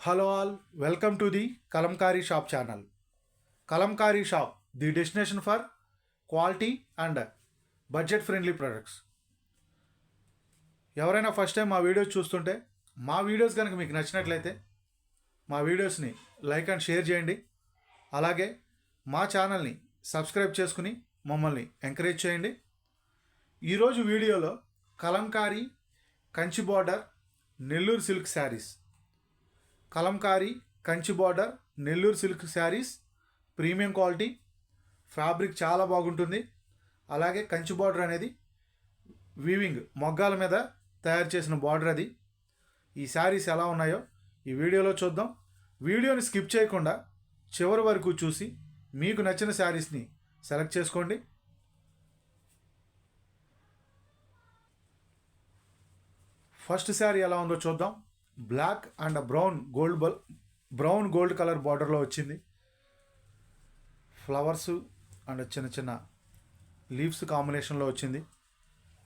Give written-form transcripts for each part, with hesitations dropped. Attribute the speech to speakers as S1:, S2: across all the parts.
S1: Hello all, welcome to the Kalamkari Shop channel. Kalamkari Shop, the destination for quality and budget friendly products. ఎవరైనా first time మా videos చూస్తుంటే మా videos కనుక మీకు నచ్చినట్లయితే మా వీడియోస్ని లైక్ అండ్ షేర్ చేయండి. అలాగే మా ఛానల్ని సబ్స్క్రైబ్ చేసుకుని మమ్మల్ని ఎంకరేజ్ చేయండి. ఈరోజు వీడియోలో Kalamkari Kanchi border Nellore silk saris, Kalamkari Kanchi border Nellore silk saris premium quality, fabric చాలా బాగుంటుంది. అలాగే కంచి బార్డర్ అనేది వీవింగ్ మొగ్గాల మీద తయారు చేసిన బార్డర్ అది. ఈ శారీస్ ఎలా ఉన్నాయో ఈ వీడియోలో చూద్దాం. వీడియోని స్కిప్ చేయకుండా చివరి వరకు చూసి మీకు నచ్చిన శారీస్ని సెలెక్ట్ చేసుకోండి. ఫస్ట్ శారీ ఎలా ఉందో చూద్దాం. Black and brown gold colour బార్డర్లో వచ్చింది. ఫ్లవర్స్ అండ్ చిన్న చిన్న లీవ్స్ కాంబినేషన్లో వచ్చింది.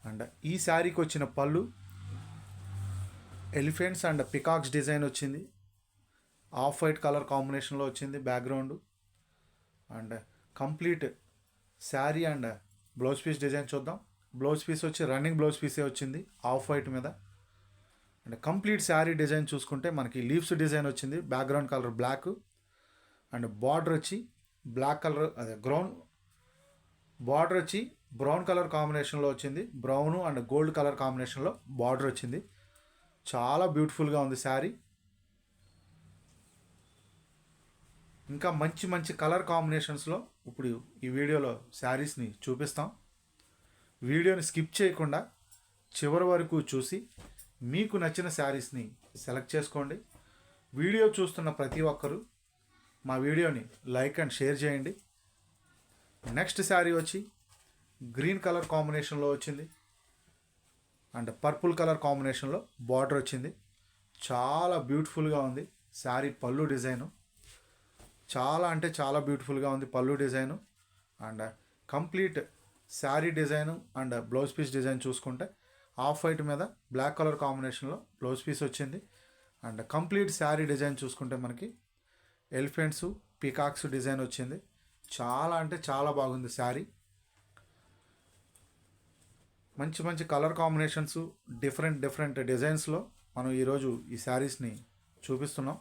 S1: అండ్ ఈ శారీకి వచ్చిన పళ్ళు ఎలిఫెంట్స్ అండ్ పికాక్స్ డిజైన్ వచ్చింది. ఆఫ్ వైట్ కలర్ కాంబినేషన్లో వచ్చింది background. And complete sari and blouse piece design చూద్దాం. బ్లౌజ్ పీస్ వచ్చి రన్నింగ్ బ్లౌజ్ పీసే వచ్చింది ఆఫ్ వైట్ మీద. అండ్ కంప్లీట్ శారీ డిజైన్ చూసుకుంటే మనకి లీవ్స్ డిజైన్ వచ్చింది. Background colour black and border వచ్చి బ్లాక్ కలర్, అదే బార్డర్ వచ్చి బ్రౌన్ కలర్ కాంబినేషన్లో వచ్చింది. బ్రౌన్ అండ్ గోల్డ్ కలర్ కాంబినేషన్లో బార్డర్ వచ్చింది. చాలా బ్యూటిఫుల్గా ఉంది శారీ. ఇంకా మంచి మంచి కలర్ కాంబినేషన్స్లో ఇప్పుడు ఈ వీడియోలో శారీస్ని చూపిస్తాం. వీడియోని స్కిప్ చేయకుండా చివరి వరకు చూసి మీకు నచ్చిన శారీస్ని సెలెక్ట్ చేసుకోండి. వీడియో చూస్తున్న ప్రతి ఒక్కరూ మా వీడియోని లైక్ అండ్ షేర్ చేయండి. నెక్స్ట్ శారీ వచ్చి గ్రీన్ కలర్ కాంబినేషన్లో వచ్చింది అండ్ పర్పుల్ కలర్ కాంబినేషన్లో బార్డర్ వచ్చింది. చాలా బ్యూటిఫుల్గా ఉంది శారీ. పళ్ళు డిజైను చాలా అంటే చాలా బ్యూటిఫుల్గా ఉంది పళ్ళు design. And complete sari design and blouse piece design చూసుకుంటే ఆఫ్ వైట్ మీద బ్లాక్ కలర్ కాంబినేషన్లో బ్లౌజ్ పీస్ వచ్చింది. అండ్ కంప్లీట్ శారీ డిజైన్ చూసుకుంటే మనకి ఎలిఫెంట్స్ పీకాక్స్ డిజైన్ వచ్చింది. చాలా అంటే చాలా బాగుంది శారీ. మంచి మంచి కలర్ కాంబినేషన్స్, డిఫరెంట్ డిజైన్స్లో మనం ఈరోజు ఈ శారీస్ని చూపిస్తున్నాం.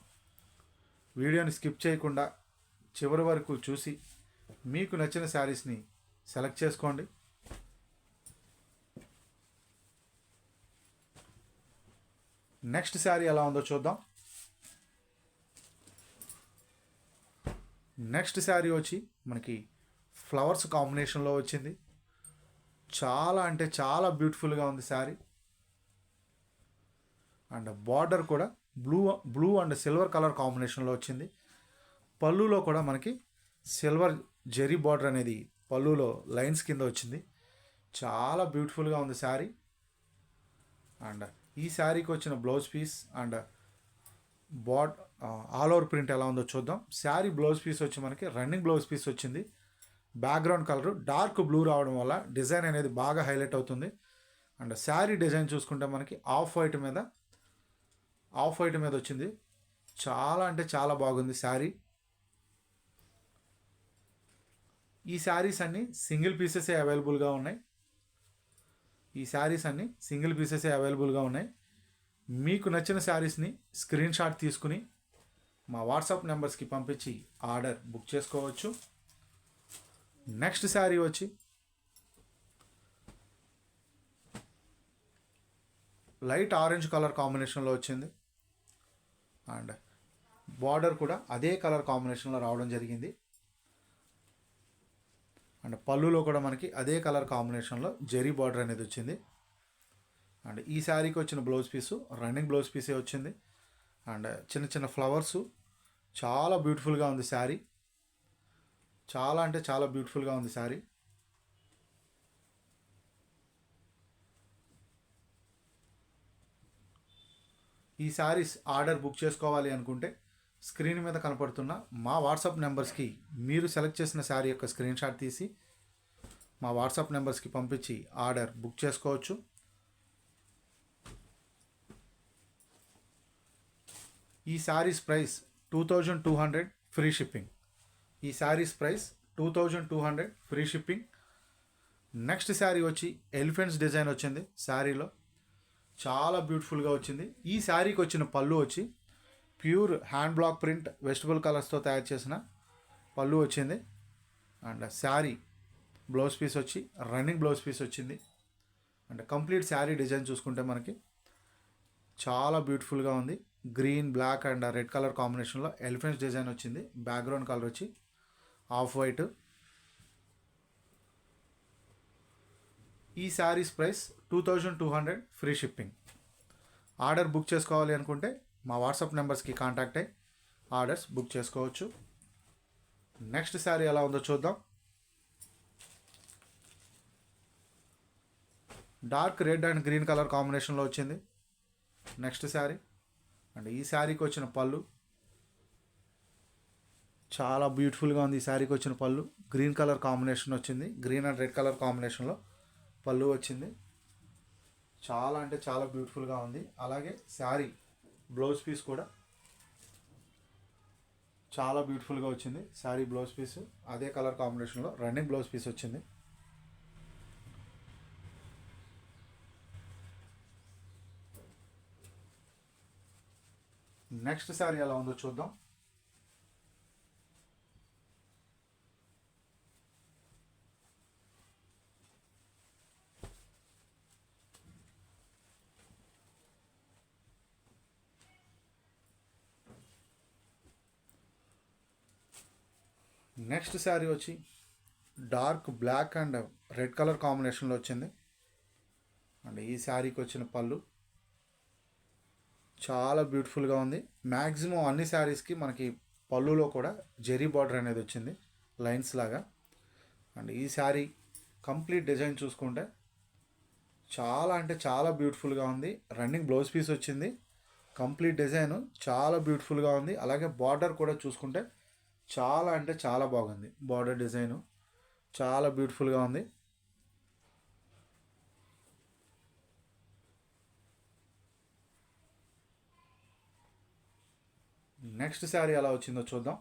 S1: వీడియోని స్కిప్ చేయకుండా చివరి వరకు చూసి మీకు నచ్చిన శారీస్ని సెలెక్ట్ చేసుకోండి. నెక్స్ట్ శారీ ఎలా ఉందో చూద్దాం. నెక్స్ట్ శారీ వచ్చి మనకి ఫ్లవర్స్ కాంబినేషన్లో వచ్చింది. చాలా అంటే చాలా బ్యూటిఫుల్గా ఉంది శారీ. అండ్ బార్డర్ కూడా బ్లూ అండ్ సిల్వర్ కలర్ కాంబినేషన్లో వచ్చింది. పళ్ళులో కూడా మనకి సిల్వర్ జెరీ బార్డర్ అనేది పళ్ళులో లైన్స్ కింద వచ్చింది. చాలా బ్యూటిఫుల్గా ఉంది శారీ. అండ్ ఈ శారీకి వచ్చిన blouse piece and all over print ఎలా ఉందో చూద్దాం. శారీ బ్లౌజ్ పీస్ వచ్చి మనకి రన్నింగ్ బ్లౌజ్ పీస్ వచ్చింది. బ్యాక్గ్రౌండ్ కలర్ డార్క్ బ్లూ రావడం వల్ల డిజైన్ అనేది బాగా హైలైట్ అవుతుంది. అండ్ శారీ డిజైన్ చూసుకుంటే మనకి ఆఫ్ వైట్ మీద వచ్చింది. చాలా అంటే చాలా బాగుంది శారీ. ఈ శారీస్ అన్నీ సింగిల్ పీసెసే అవైలబుల్గా ఉన్నాయి. మీకు నచ్చిన శారీస్ని స్క్రీన్ షాట్ తీసుకుని మా వాట్సాప్ నెంబర్స్కి పంపించి ఆర్డర్ బుక్ చేసుకోవచ్చు. నెక్స్ట్ శారీ వచ్చి లైట్ ఆరెంజ్ కలర్ కాంబినేషన్లో వచ్చింది. అండ్ బార్డర్ కూడా అదే కలర్ కాంబినేషన్లో రావడం జరిగింది. అండ్ పళ్ళులో కూడా మనకి అదే కలర్ కాంబినేషన్లో జెరీ బార్డర్ అనేది వచ్చింది. అండ్ ఈ శారీకి వచ్చిన బ్లౌజ్ పీసు రన్నింగ్ బ్లౌజ్ పీసే వచ్చింది. అండ్ చిన్న చిన్న ఫ్లవర్సు. చాలా బ్యూటిఫుల్గా ఉంది శారీ. చాలా అంటే చాలా బ్యూటిఫుల్గా ఉంది శారీ. ఈ శారీస్ ఆర్డర్ బుక్ చేసుకోవాలి అనుకుంటే స్క్రీన్ మీద కనపడుతున్న మా వాట్సాప్ నెంబర్స్కి మీరు సెలెక్ట్ చేసిన శారీ యొక్క స్క్రీన్ షాట్ తీసి మా వాట్సాప్ నెంబర్స్కి పంపించి ఆర్డర్ బుక్ చేసుకోవచ్చు. ఈ ఈ శారీస్ ప్రైస్ 2200 ఫ్రీ షిప్పింగ్. ఈ saris price 2200 free shipping. Next sari వచ్చి ఎలిఫెంట్స్ డిజైన్ వచ్చింది శారీలో, చాలా బ్యూటిఫుల్గా వచ్చింది. ఈ శారీకి వచ్చిన పళ్ళు వచ్చి pure hand block print vegetable కలర్స్తో తయారు చేసిన పళ్ళు వచ్చింది. అండ్ శారీ బ్లౌజ్ పీస్ వచ్చి రన్నింగ్ బ్లౌజ్ పీస్ వచ్చింది. అండ్ కంప్లీట్ శారీ డిజైన్ చూసుకుంటే మనకి చాలా బ్యూటిఫుల్గా ఉంది. Green, black and red colour కాంబినేషన్లో ఎలిఫెంట్స్ డిజైన్ వచ్చింది. బ్యాక్గ్రౌండ్ కలర్ వచ్చి ఆఫ్ వైట్. ఈ saris price 2200 free shipping. Order book చేసుకోవాలి అనుకుంటే మా వాట్సాప్ నెంబర్స్కి కాంటాక్ట్ అయ్యి ఆర్డర్స్ బుక్ చేసుకోవచ్చు. నెక్స్ట్ శారీ ఎలా ఉందో చూద్దాం. Dark red and green colour కాంబినేషన్లో వచ్చింది నెక్స్ట్ శారీ. అండ్ ఈ శారీకి వచ్చిన పళ్ళు చాలా బ్యూటిఫుల్గా ఉంది. ఈ శారీకి వచ్చిన పళ్ళు గ్రీన్ కలర్ కాంబినేషన్ వచ్చింది. గ్రీన్ అండ్ రెడ్ కలర్ కాంబినేషన్లో పళ్ళు వచ్చింది. చాలా అంటే చాలా బ్యూటిఫుల్గా ఉంది. అలాగే శారీ బ్లౌజ్ పీస్ కూడా చాలా బ్యూటిఫుల్గా వచ్చింది. శారీ బ్లౌజ్ పీస్ అదే కలర్ కాంబినేషన్లో రన్నింగ్ బ్లౌజ్ పీస్ వచ్చింది. నెక్స్ట్ శారీ ఎలా ఉందో చూద్దాం. నెక్స్ట్ శారీ వచ్చి dark black and red colour కాంబినేషన్లో వచ్చింది. అండ్ ఈ శారీకి వచ్చిన పళ్ళు చాలా బ్యూటిఫుల్గా ఉంది. మ్యాక్సిమం అన్ని శారీస్కి మనకి పళ్ళులో కూడా జెరీ బార్డర్ అనేది వచ్చింది లైన్స్ లాగా. అండ్ ఈ శారీ కంప్లీట్ డిజైన్ చూసుకుంటే చాలా అంటే చాలా బ్యూటిఫుల్గా ఉంది. రన్నింగ్ బ్లౌజ్ పీస్ వచ్చింది. కంప్లీట్ డిజైన్ చాలా బ్యూటిఫుల్గా ఉంది. అలాగే బార్డర్ కూడా చూసుకుంటే చాలా అంటే చాలా బాగుంది. బార్డర్ డిజైను చాలా బ్యూటిఫుల్గా ఉంది. నెక్స్ట్ శారీ ఎలా వచ్చిందో చూద్దాం.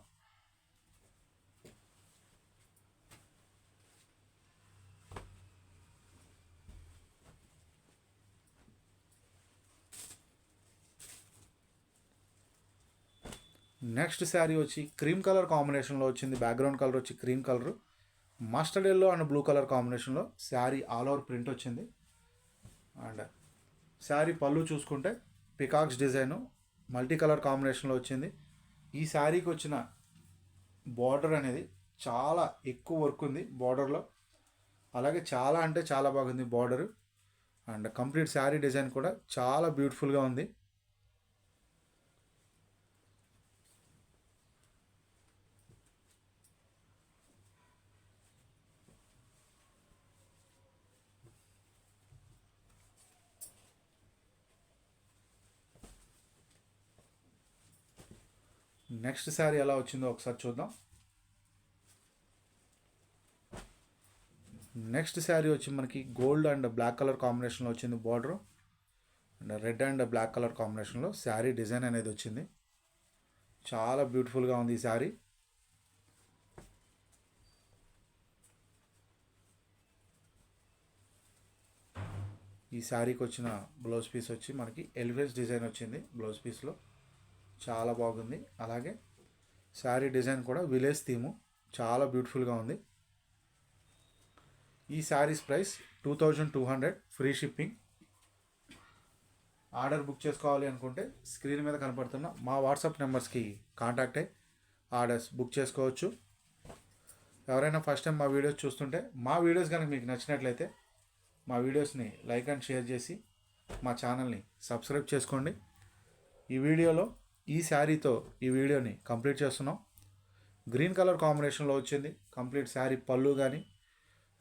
S1: నెక్స్ట్ శారీ వచ్చి క్రీమ్ కలర్ కాంబినేషన్లో వచ్చింది. బ్యాక్గ్రౌండ్ కలర్ వచ్చి cream colour, mustard yellow and blue colour కాంబినేషన్లో శారీ ఆల్ ఓవర్ ప్రింట్ వచ్చింది. అండ్ శారీ పళ్ళు చూసుకుంటే పికాక్స్ డిజైను మల్టీ కలర్ కాంబినేషన్లో వచ్చింది. ఈ శారీకి వచ్చిన బార్డర్ అనేది చాలా ఎక్కువ వర్క్ ఉంది బార్డర్లో. అలాగే చాలా అంటే చాలా బాగుంది border. And complete sari design కూడా చాలా బ్యూటిఫుల్గా ఉంది. నెక్స్ట్ శారీ ఎలా వచ్చిందో ఒకసారి చూద్దాం. నెక్స్ట్ శారీ వచ్చి మనకి గోల్డ్ అండ్ బ్లాక్ కలర్ కాంబినేషన్లో వచ్చింది border. And red and black colour కాంబినేషన్లో శారీ డిజైన్ అనేది వచ్చింది. చాలా బ్యూటిఫుల్గా ఉంది ఈ శారీ. ఈ శారీకి వచ్చిన బ్లౌజ్ పీస్ వచ్చి మనకి ఎలిఫెంట్స్ డిజైన్ వచ్చింది బ్లౌజ్ పీస్లో, చాలా బాగుంది. అలాగే శారీ డిజైన్ కూడా విలేజ్ థీము చాలా బ్యూటిఫుల్గా ఉంది. ఈ saris price 2200 free shipping. Order book చేసుకోవాలి అనుకుంటే స్క్రీన్ మీద కనపడుతున్న మా వాట్సాప్ నెంబర్స్కి కాంటాక్ట్ అయ్యి ఆర్డర్స్ బుక్ చేసుకోవచ్చు. ఎవరైనా ఫస్ట్ టైం మా వీడియోస్ చూస్తుంటే మా వీడియోస్ కనుక మీకు నచ్చినట్లయితే మా వీడియోస్ని లైక్ అండ్ షేర్ చేసి మా ఛానల్ని సబ్స్క్రైబ్ చేసుకోండి. ఈ వీడియోలో ఈ శారీతో ఈ వీడియోని కంప్లీట్ చేస్తున్నాం. గ్రీన్ కలర్ కాంబినేషన్లో వచ్చింది కంప్లీట్ శారీ పళ్ళు కానీ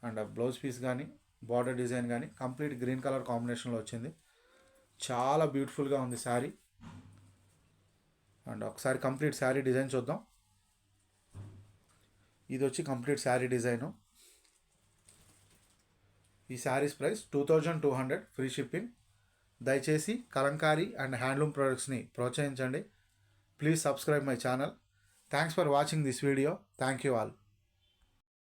S1: అండ్ బ్లౌజ్ పీస్ కానీ బార్డర్ డిజైన్ కానీ కంప్లీట్ గ్రీన్ కలర్ కాంబినేషన్లో వచ్చింది. చాలా బ్యూటిఫుల్గా ఉంది శారీ. అండ్ ఒకసారి కంప్లీట్ శారీ డిజైన్ చూద్దాం. ఇది వచ్చి కంప్లీట్ శారీ డిజైను. ఈ శారీస్ ప్రైస్ 2200 ఫ్రీ షిప్పింగ్. దయచేసి కలంకారీ అండ్ హ్యాండ్లూమ్ ప్రొడక్ట్స్ని ప్రోత్సహించండి. Please subscribe my channel. Thanks for watching this video. Thank you all.